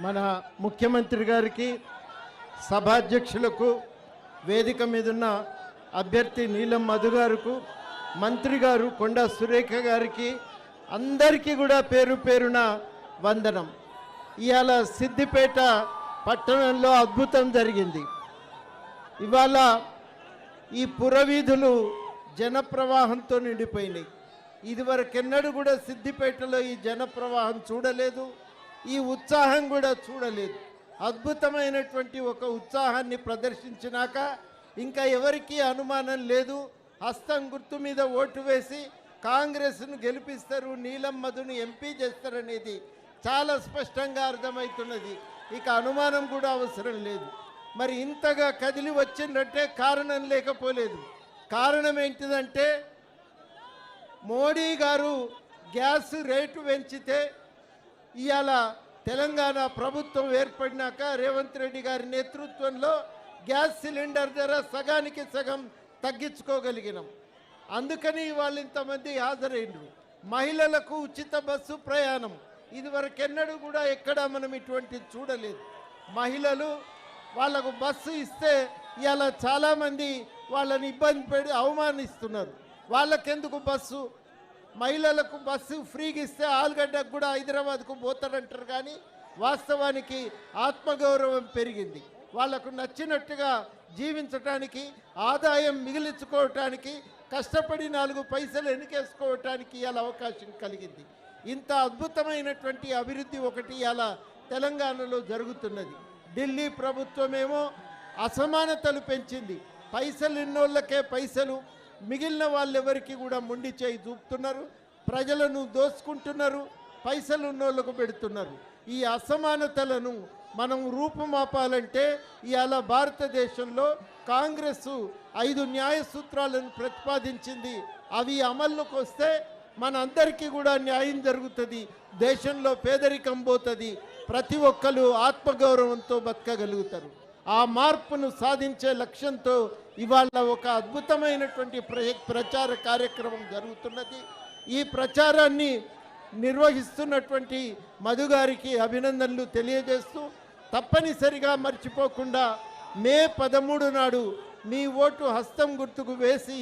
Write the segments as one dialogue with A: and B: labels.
A: మన ముఖ్యమంత్రి గారికి, సభాధ్యక్షులకు, వేదిక మీదున్న అభ్యర్థి నీలం మధు గారుకు, మంత్రి గారు కొండా సురేఖ గారికి అందరికీ కూడా పేరు పేరున వందనం. ఇవాళ సిద్దిపేట పట్టణంలో అద్భుతం జరిగింది. ఇవాళ ఈ పురవీధులు జనప్రవాహంతో నిండిపోయినాయి. ఇదివరకెన్నడూ కూడా సిద్దిపేటలో ఈ జనప్రవాహం చూడలేదు, ఈ ఉత్సాహం కూడా చూడలేదు. అద్భుతమైనటువంటి ఒక ఉత్సాహాన్ని ప్రదర్శించినాక ఇంకా ఎవరికీ అనుమానం లేదు, హస్తం గుర్తు మీద ఓటు వేసి కాంగ్రెస్ను గెలిపిస్తారు, నీలం మధుని ఎంపీ చేస్తారనేది చాలా స్పష్టంగా అర్థమవుతున్నది. ఇక అనుమానం కూడా అవసరం లేదు. మరి ఇంతగా కదిలి వచ్చిందంటే కారణం లేకపోలేదు. కారణం ఏంటిదంటే మోడీ గారు గ్యాస్ రేటు పెంచితే ఇవాళ తెలంగాణ ప్రభుత్వం ఏర్పడినాక రేవంత్ రెడ్డి గారి నేతృత్వంలో గ్యాస్ సిలిండర్ ధర సగానికి సగం తగ్గించుకోగలిగినాం. అందుకని వాళ్ళు ఇంతమంది హాజరైనరు. మహిళలకు ఉచిత బస్సు ప్రయాణం ఇదివరకెన్నడూ కూడా ఎక్కడా మనం ఇటువంటిది చూడలేదు. మహిళలు వాళ్ళకు బస్సు ఇస్తే ఇవాళ చాలామంది వాళ్ళని ఇబ్బంది పెడి అవమానిస్తున్నారు. వాళ్ళకెందుకు బస్సు? మహిళలకు బస్సు ఫ్రీగా ఇస్తే ఆల్గడ్డకు కూడా హైదరాబాద్కు పోతారంటారు. కానీ వాస్తవానికి ఆత్మగౌరవం పెరిగింది. వాళ్లకు నచ్చినట్టుగా జీవించటానికి, ఆదాయం మిగిలించుకోవటానికి, కష్టపడి 4 పైసలు ఎన్నికేసుకోవటానికి ఇవాళ అవకాశం కలిగింది. ఇంత అద్భుతమైనటువంటి అభివృద్ధి ఒకటి ఇవాళ తెలంగాణలో జరుగుతున్నది. ఢిల్లీ ప్రభుత్వమేమో అసమానతలు పెంచింది. పైసలు ఇన్నోళ్ళకే పైసలు, మిగిలిన వాళ్ళెవరికి కూడా మొండి చేయి చూపుతున్నారు, ప్రజలను దోసుకుంటున్నారు, పైసలు ఉన్నోళ్ళకు పెడుతున్నారు. ఈ అసమానతలను మనం రూపుమాపాలంటే ఇవాళ భారతదేశంలో కాంగ్రెస్ 5 న్యాయ సూత్రాలను ప్రతిపాదించింది. అవి అమల్లోకి వస్తే మనందరికీ కూడా న్యాయం జరుగుతుంది, దేశంలో పేదరికం పోతుంది, ప్రతి ఒక్కరు ఆత్మగౌరవంతో బతకగలుగుతారు. ఆ మార్పును సాధించే లక్ష్యంతో ఇవాళ ఒక అద్భుతమైనటువంటి ప్రచార కార్యక్రమం జరుగుతున్నది. ఈ ప్రచారాన్ని నిర్వహిస్తున్నటువంటి మధు గారికి అభినందనలు తెలియజేస్తూ, తప్పనిసరిగా మర్చిపోకుండా మే 13 నాడు మీ ఓటు హస్తం గుర్తుకు వేసి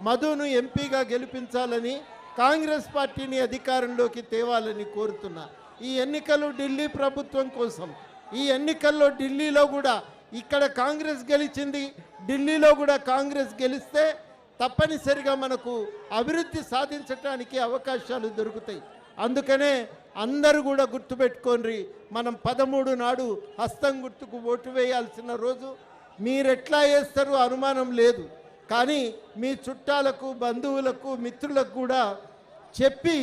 A: మధును ఎంపీగా గెలిపించాలని, కాంగ్రెస్ పార్టీని అధికారంలోకి తేవాలని కోరుతున్నా. ఈ ఎన్నికలు ఢిల్లీ ప్రభుత్వం కోసం. ఈ ఎన్నికల్లో ఢిల్లీలో కూడా ఇక్కడ కాంగ్రెస్ గెలిచింది, ఢిల్లీలో కూడా కాంగ్రెస్ గెలిస్తే తప్పనిసరిగా మనకు అభివృద్ధి సాధించడానికి అవకాశాలు దొరుకుతాయి. అందుకనే అందరూ కూడా గుర్తుపెట్టుకోండి, మనం 13 నాడు హస్తం గుర్తుకు ఓటు వేయాల్సిన రోజు. మీరెట్లా వేస్తారో అనుమానం లేదు, కానీ మీ చుట్టాలకు, బంధువులకు, మిత్రులకు కూడా చెప్పి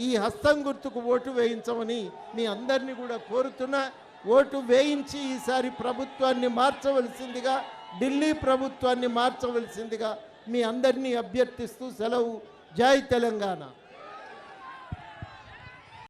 A: ఈ హస్తం గుర్తుకు ఓటు వేయించమని మీ అందరినీ కూడా కోరుతున్నా. ఓటు వేయించి ఈసారి ప్రభుత్వాన్ని మార్చవలసిందిగా, ఢిల్లీ ప్రభుత్వాన్ని మార్చవలసిందిగా మీ అందరినీ అభ్యర్థిస్తూ సెలవు. జై తెలంగాణ.